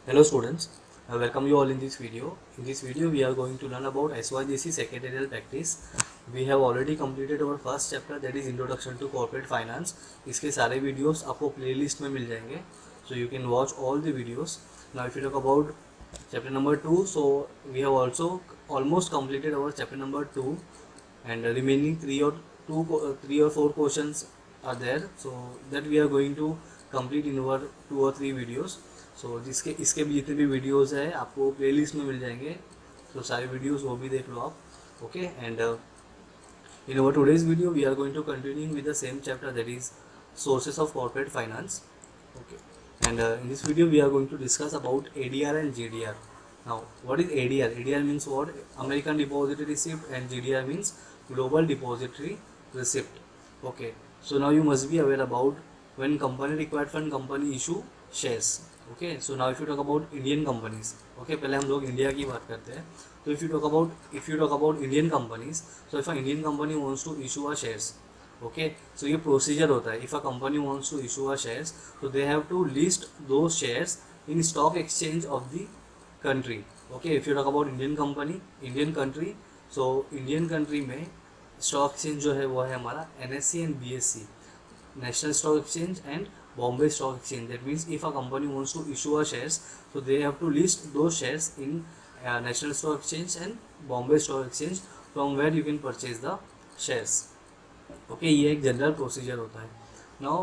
Hello students, I welcome you all in this video. In this video we are going to learn about SYGC secretarial practice. We have already completed our first chapter, that is Introduction to Corporate Finance. इसके सारे videos आपको playlist में मिल जाएंगे, so you can watch all the videos. Now if you talk about chapter number 2, so we have also almost completed our chapter number 2, and remaining 3 or 4 questions are there, so that we are going to complete in our 2 or 3 videos. सो जिसके इसके भी जितने भी videos है आपको playlist में मिल जाएंगे, तो सारे वीडियोस वो भी देख लो आप. Okay, and in our today's video we are going to continue with the same chapter, that is sources of corporate finance. Okay, and in this video we are going to discuss about ADR and GDR. Now what is ADR? ADR means what? American Depository Receipt, and GDR means Global Depository Receipt. Okay, so now you must be aware about when company required fund, company issue shares. Okay, so now if you talk about Indian companies, okay, पहले हम लोग India की बात करते हैं. तो if you talk about Indian companies, so if an Indian company wants to issue a shares, okay, so ये procedure होता है. if a company wants to issue a shares, so they have to list those shares in stock exchange of the country. okay, if you talk about Indian country, so Indian country में stock exchange जो है वो है हमारा NSE and BSE, national stock exchange and Bombay Stock Exchange. That means if a company wants to issue a shares, so they have to list those shares in National Stock Exchange and Bombay Stock Exchange, from where you can purchase the shares. Okay, ये एक general procedure होता है. Now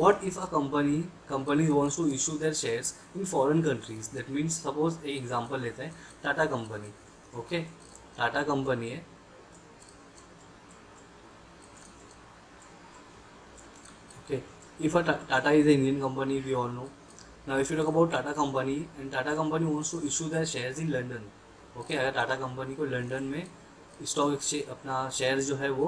what if a company wants to issue their shares in foreign countries? That means suppose एक example लेते हैं, Tata company. Okay, Tata company है. Okay, if a Tata is an Indian company, we all know. Now if you talk about Tata company, and Tata company wants to issue their shares in London. Okay, अगर Tata company को London में stock exchange अपना shares जो है वो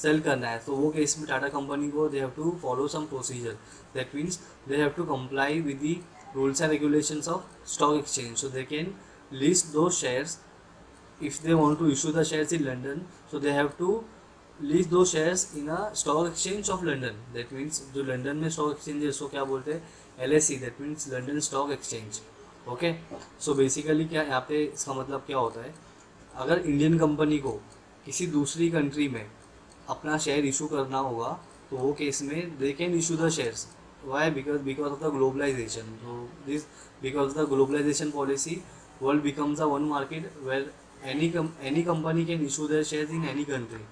cell करना है, तो वो केस में टाटा कंपनी को they have to follow some procedure. That means they have to comply with the rules and regulations of stock exchange, so they can list two shares. if they want to issue the shares in London, so they have to list those shares in a stock exchange of London. That means जो London में stock exchange है उसको क्या बोलते हैं? LSE, that means London stock exchange. Okay, so basically क्या यहाँ पे इसका मतलब क्या होता है? अगर इंडियन कंपनी को किसी दूसरी कंट्री में अपना शेयर इशू करना होगा, तो वो केस में they can issue the shares. Why? Because of the globalization. तो this because of the globalization policy, world becomes a one market where any company can issue their shares in any country.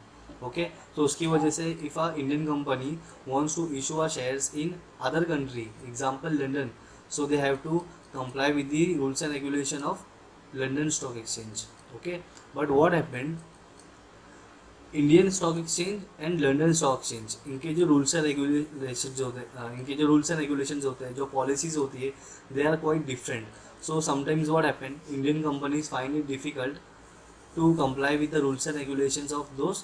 Okay, तो उसकी वजह से if a Indian company wants to issue a shares in other country, example London, so they have to comply with the rules and regulation of London stock exchange. Okay, but what happened, Indian stock exchange and London stock exchange, इनके जो rules and regulation होते हैं, जो policies होती है, they are quite different. So sometimes what happened, Indian companies find it difficult to comply with the rules and regulations of those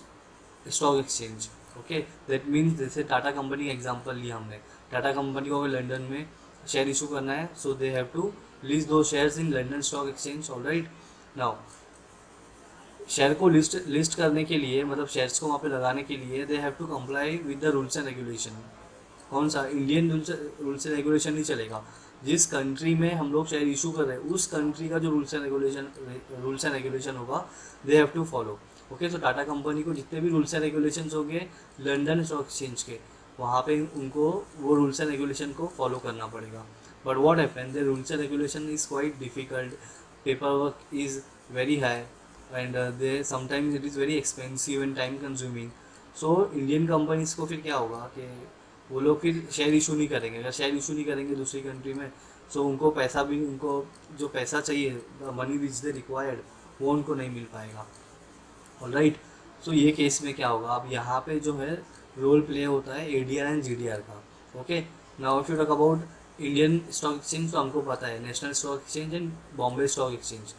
stock exchange. okay, that means जैसे Tata company का example लिया हमने. Tata company को अगर London में share issue करना है, सो they have to list two shares in London stock exchange. Alright, now share को लिस्ट करने के लिए, मतलब शेयर्स को वहाँ पे लगाने के लिए, they have to comply with the rules and regulation. कौन सा? इंडियन रूल्स एंड रेगुलेशन नहीं चलेगा. जिस कंट्री में हम लोग शेयर इशू कर रहे हैं, उस कंट्री का जो रूल्स एंड रेगुलेशन होगा, they have to follow. Okay, so Tata company को जितने भी रूल्स एंड रेगुलेशन होंगे लंदन स्टॉक एक्सचेंज के, वहाँ पे उनको वो रूल्स एंड रेगुलेशन को फॉलो करना पड़ेगा. But what happen, the rules and regulation is quite difficult, paper work is very high, and they sometimes it is very expensive and time consuming. So Indian companies को फिर क्या होगा कि वो लोग फिर शेयर इशू नहीं करेंगे. अगर शेयर इशू नहीं करेंगे दूसरी कंट्री में, सो उनको पैसा भी, उनको जो पैसा चाहिए, मनी विच दे रिक्वायर्ड, वो उनको नहीं मिल पाएगा. ऑलराइट, सो ये केस में क्या होगा? अब यहाँ पे जो है रोल प्ले होता है ADR एंड GDR का. Okay, now if you talk about Indian stock exchange, तो हमको पता है national stock exchange and Bombay stock exchange,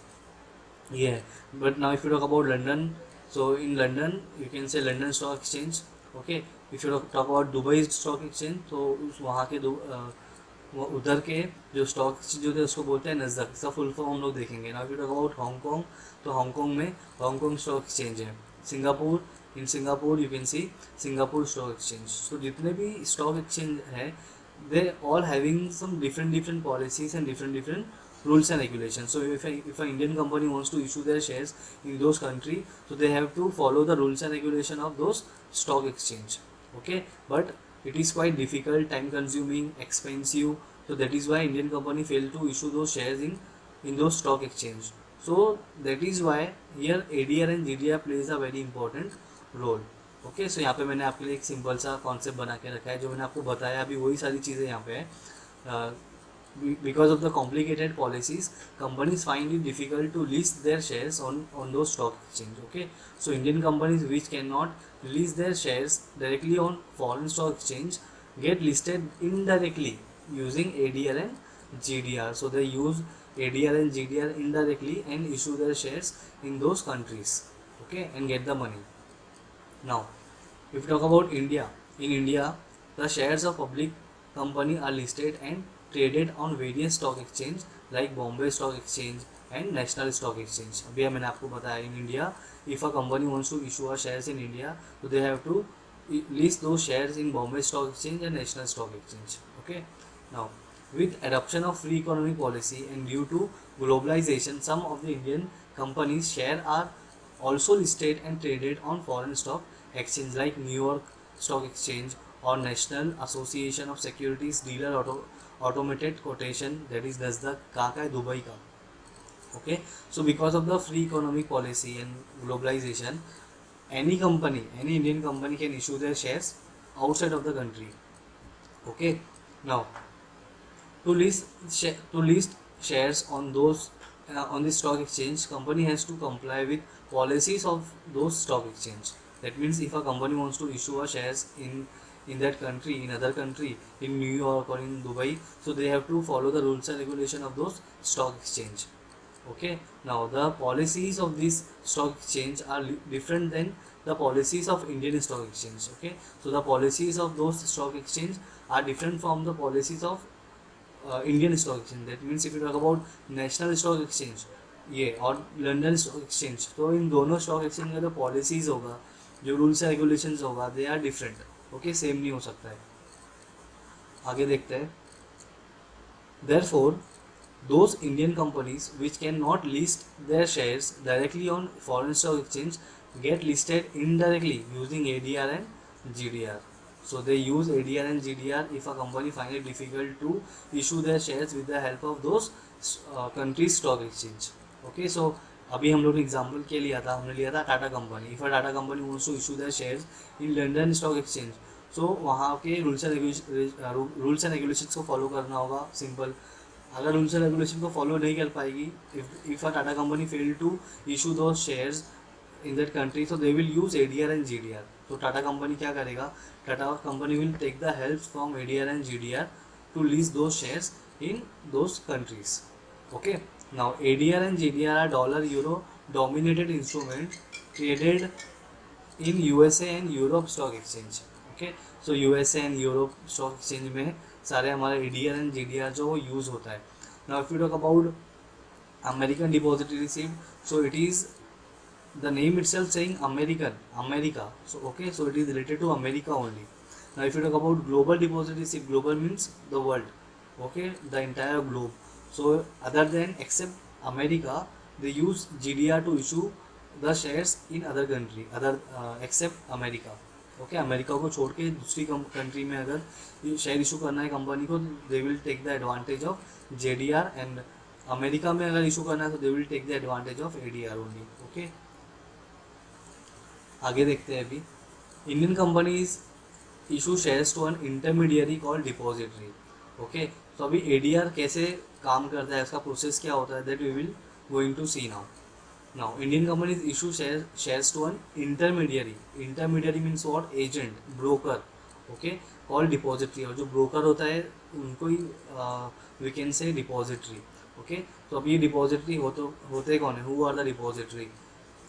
ये है. But now if you talk about London, so in London you can say London stock exchange. Okay, if you talk about Dubai stock exchange, तो उस वहाँ के उधर के जो स्टॉक एक्सचेंज होते हैं उसको बोलते हैं नज़दक. इसका फुल फॉर्म हम लोग देखेंगे. Now if you talk about Hong Kong, तो हांगकॉन्ग में हांगकॉन्ग स्टॉक एक्सचेंज है. Singapore, in Singapore you can see Singapore stock exchange. तो जितने भी स्टॉक एक्सचेंज है, they all having some different policies and different rules and regulations. So if an Indian company wants to issue their shares in those country, so they have to follow the rules and regulation of those stock exchange. Okay, but it is quite difficult, time consuming, expensive. So that is why Indian company fail to issue those shares in those stock exchange. So that is why here ADR and GDR plays a very important role. Okay so यहाँ पे मैंने आपके लिए एक simple सा concept बना के रखा है, जो मैंने आपको बताया अभी वही सारी चीज़ें यहाँ पे है. Because of the complicated policies, companies find it difficult to list their shares on those stock exchange. Okay, so Indian companies which cannot list their shares directly on foreign stock exchange get listed indirectly using ADR and GDR. So they use ADR and GDR indirectly and issue their shares in those countries, okay, and get the money. Now, if we talk about India, in India, the shares of public company are listed and traded on various stock exchange like Bombay Stock Exchange and National Stock Exchange. अभी मैंने आपको बताया in India, if a company wants to issue a shares in India, so they have to list those shares in Bombay Stock Exchange and National Stock Exchange. Okay. Now, with adoption of free economy policy and due to globalization, some of the Indian companies' share are also listed and traded on foreign stock exchange like New York Stock Exchange or National Association of Securities Dealer Automated Quotation, that is NASDAQ. कहाँ का है? Dubai का. Okay, so because of the free economic policy and globalization, any Indian company can issue their shares outside of the country. Okay, now to list shares on those on the stock exchange, company has to comply with policies of those stock exchange. That means if a company wants to issue a shares in that country, in other country, in New York or in Dubai, so they have to follow the rules and regulation of those stock exchange. Okay, now the policies of this stock exchange are different than the policies of Indian stock exchange. Okay, so the policies of those stock exchange are different from the policies of Indian stock exchange. That means if you talk about National Stock Exchange ये और London stock exchange, तो इन दोनों stock exchange का जो policies होगा, जो rules and regulations होगा, they are different. Okay, same नहीं हो सकता है. आगे देखते हैं. Therefore, those Indian companies which cannot list their shares directly on foreign stock exchange get listed indirectly using ADR and GDR. So they use ADR and GDR if a company finds it difficult to issue their shares with the help of those countries stock exchange. Okay, so अभी हम लोग ने example के लिया था, हमने लिया था Tata company. If a Tata company wants to issue their shares in London stock exchange, so वहाँ के रूल्स एंड रेगुलेशंस को फॉलो करना होगा. सिंपल. अगर रूल्स एंड रेगुलेशन को फॉलो नहीं कर पाएगी, if a Tata company fail to issue those shares in that country, so they will use ADR and GDR. तो टाटा कंपनी क्या करेगा? Tata company will take the help from ADR and GDR to list those shares in those countries. Okay, now ADR and GDR are dollar-euro dominated instrument traded in USA and Europe stock exchange. Okay, so USA and Europe stock exchange में सारे हमारे ADR and GDR जो वो use होता है. Now if you talk about American depository receipt, so it is the name itself saying America. So okay, so it is related to America only. Now if you talk about global depository receipt, global means the world. Okay, the entire globe. So other than except America, they use GDR to issue the shares in other country, except America. Okay, America को छोड़ के दूसरी country में अगर share issue करना है company को, they will take the advantage of JDR, and America में अगर इशू करना है तो they will take the advantage of ADR only. Okay, आगे देखते हैं. अभी Indian companies issue shares to an intermediary called depository. Okay, तो अभी ADR कैसे काम करता है, उसका प्रोसेस क्या होता है, that we will going to see now. Now, Indian companies issue shares to an intermediary. Intermediary means what? Agent, broker. Okay, called depository. और जो broker होता है उनको ही we can say depository. Okay, तो अब ये depository होते कौन है? Who are the depository?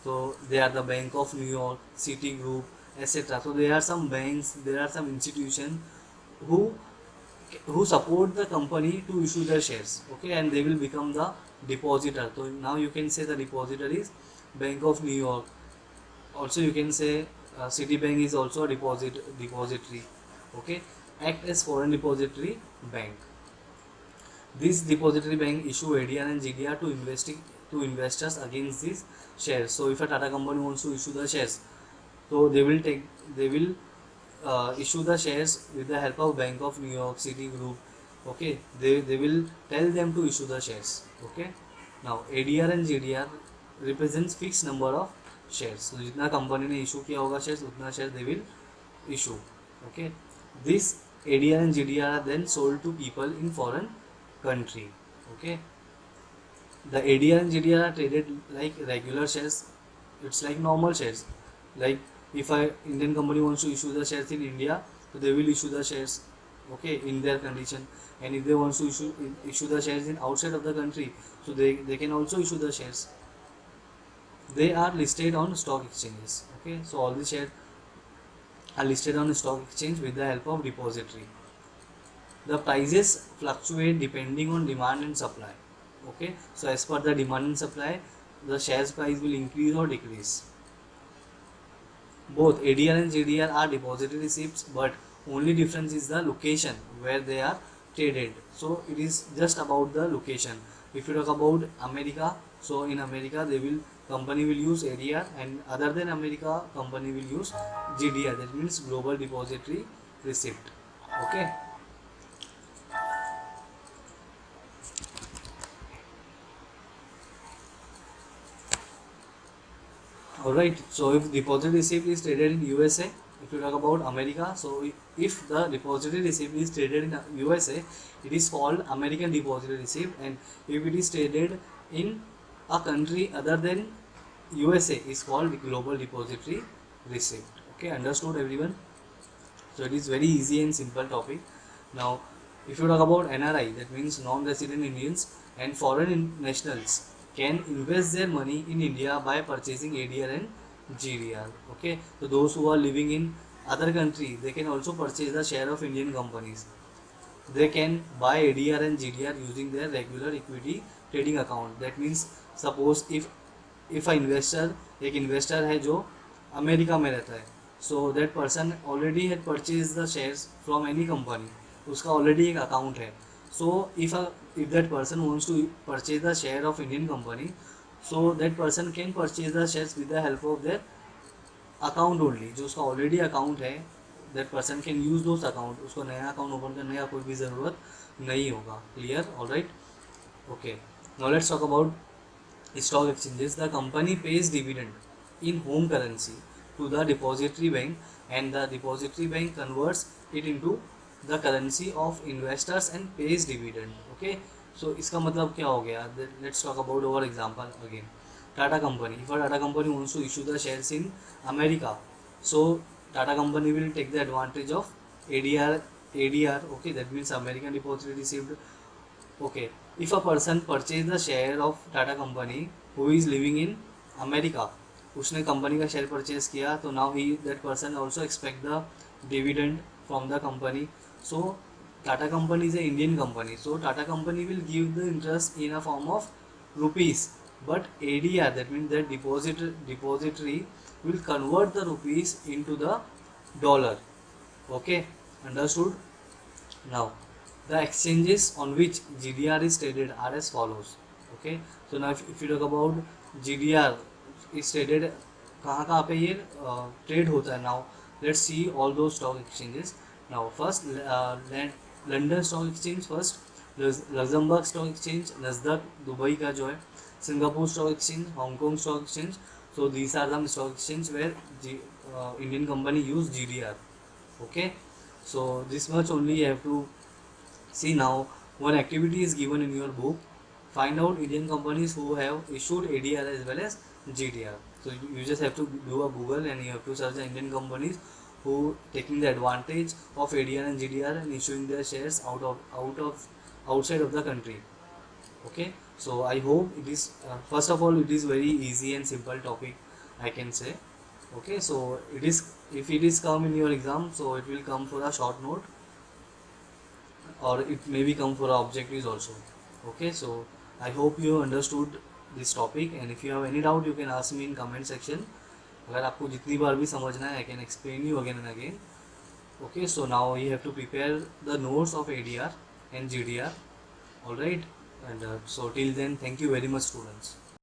So they are the Bank of New York, Citigroup, etc. So there are some banks, there are some institutions who support the company to issue their shares. Okay, and they will become the depositor. So now you can say the depositor is Bank of New York. Also you can say Citibank is also a depository. Okay, act as foreign depository bank. This depository bank issue ADR and GDR to investors against these shares. So if a Tata company wants to issue the shares, so they will issue the shares with the help of Bank of New York City Group. Okay, they will tell them to issue the shares. Okay, now ADR and GDR represents fixed number of shares. So जितना company ने issue किया होगा shares, उतना share they will issue. Okay, this ADR and GDR are then sold to people in foreign country. Okay, the ADR and GDR are traded like regular shares. It's like normal shares. Like if a Indian company wants to issue the shares in India, so they will issue the shares, okay, in their condition. And if they want to issue the shares in outside of the country, so they can also issue the shares. They are listed on stock exchanges. Okay, so all the shares are listed on a stock exchange with the help of depository. The prices fluctuate depending on demand and supply. Okay, so as per the demand and supply, the shares price will increase or decrease. Both ADR and GDR are depository receipts, but only difference is the location where they are traded. So it is just about the location. If you talk about America, so in America company will use ADR, and other than America company will use GDR, that means global depository receipt. Okay. Alright, so if depository receipt is traded in USA, if you talk about America, so if the depository receipt is traded in USA, it is called American depository receipt, and if it is traded in a country other than USA, is called global depository receipt. Okay, understood everyone? So it is very easy and simple topic. Now, if you talk about NRI, that means non-resident Indians and foreign nationals can invest their money in India by purchasing ADR and GDR. Okay, so those who are living in other country, they can also purchase the share of Indian companies. They can buy ADR and GDR using their regular equity trading account. That means suppose if a investor, एक investor है जो America में रहता है, so that person already had purchased the shares from any company, उसका already एक account है. So if that person wants to purchase the share of Indian company, so that person can purchase the shares with the help of their account only. जो उसका already account है, that person can use those account. उसको नया account open करने का कोई भी ज़रूरत नहीं होगा. Clear? All right? Okay. Now let's talk about stock exchanges. The company pays dividend in home currency to the depository bank, and the depository bank converts it into the currency of investors and pays dividend. Okay, so इसका मतलब क्या हो गया? Let's talk about our example again. Tata company. If a Tata company wants to issue the shares in America, so Tata company will take the advantage of ADR. Okay, that means American depository received. Okay, if a person purchase the share of Tata company who is living in America, उसने company का share purchase किया, तो now he that person also expect the dividend from the company. So Tata company is a Indian company, so Tata company will give the interest in a form of rupees, but ADR, that means that depository will convert the rupees into the dollar. Okay, understood? Now the exchanges on which GDR is traded are as follows. Okay, so now if you talk about GDR is traded, कहाँ कहाँ पे ये trade होता है. Now let's see all those stock exchanges. Now first London stock exchange, first Luxembourg stock exchange, Nasdaq Dubai का जो है, Singapore stock exchange, Hong Kong stock exchange. So these are the stock exchange where Indian company use GDR. Okay, so this much only you have to see. Now one activity is given in your book. Find out Indian companies who have issued ADR as well as GDR. So you just have to do a Google and you have to search the Indian companies who taking the advantage of ADR and GDR and issuing their shares outside of the country. Okay, so I hope it is first of all it is very easy and simple topic, I can say. Okay, so it is, if it is come in your exam, so it will come for a short note or it may be come for objectives also. Okay, so I hope you understood this topic, and if you have any doubt you can ask me in comment section. अगर आपको जितनी बार भी समझना है, I can explain you again and again. Okay, so now you have to prepare the notes of ADR and GDR. All right, and so till then, thank you very much, students.